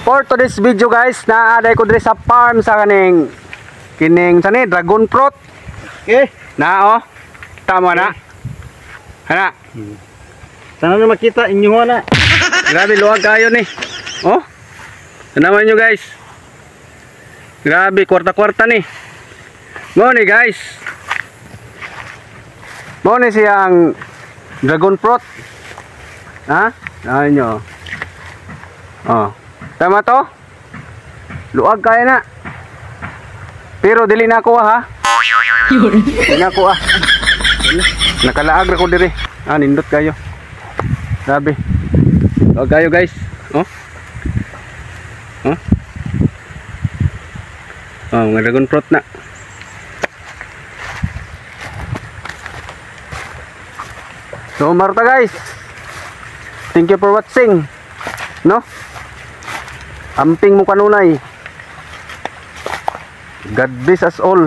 For today's video guys, naaday ko diri sa farm sa kaning kining sani dragon fruit. Okay. Na oh. Tama na. Ana. Sana na makita inyo na. Grabe luwag kayo ni. Oh. Naman nyo guys. Grabe kwarta-kwarta ni. Mo ni guys. Mo ni siyang dragon fruit. Ha? Ano nyo? Oh. Tama to? Luwag kaya na. Pero dili na ako ha. Dili na ako Nakalaag na ko diri. Nindot kayo. Grabe. Luwag kayo guys. Oh. Oh. Oh, mga dragon fruit na. So, marta guys. Thank you for watching. No? Amping mo kanunay. God bless us all.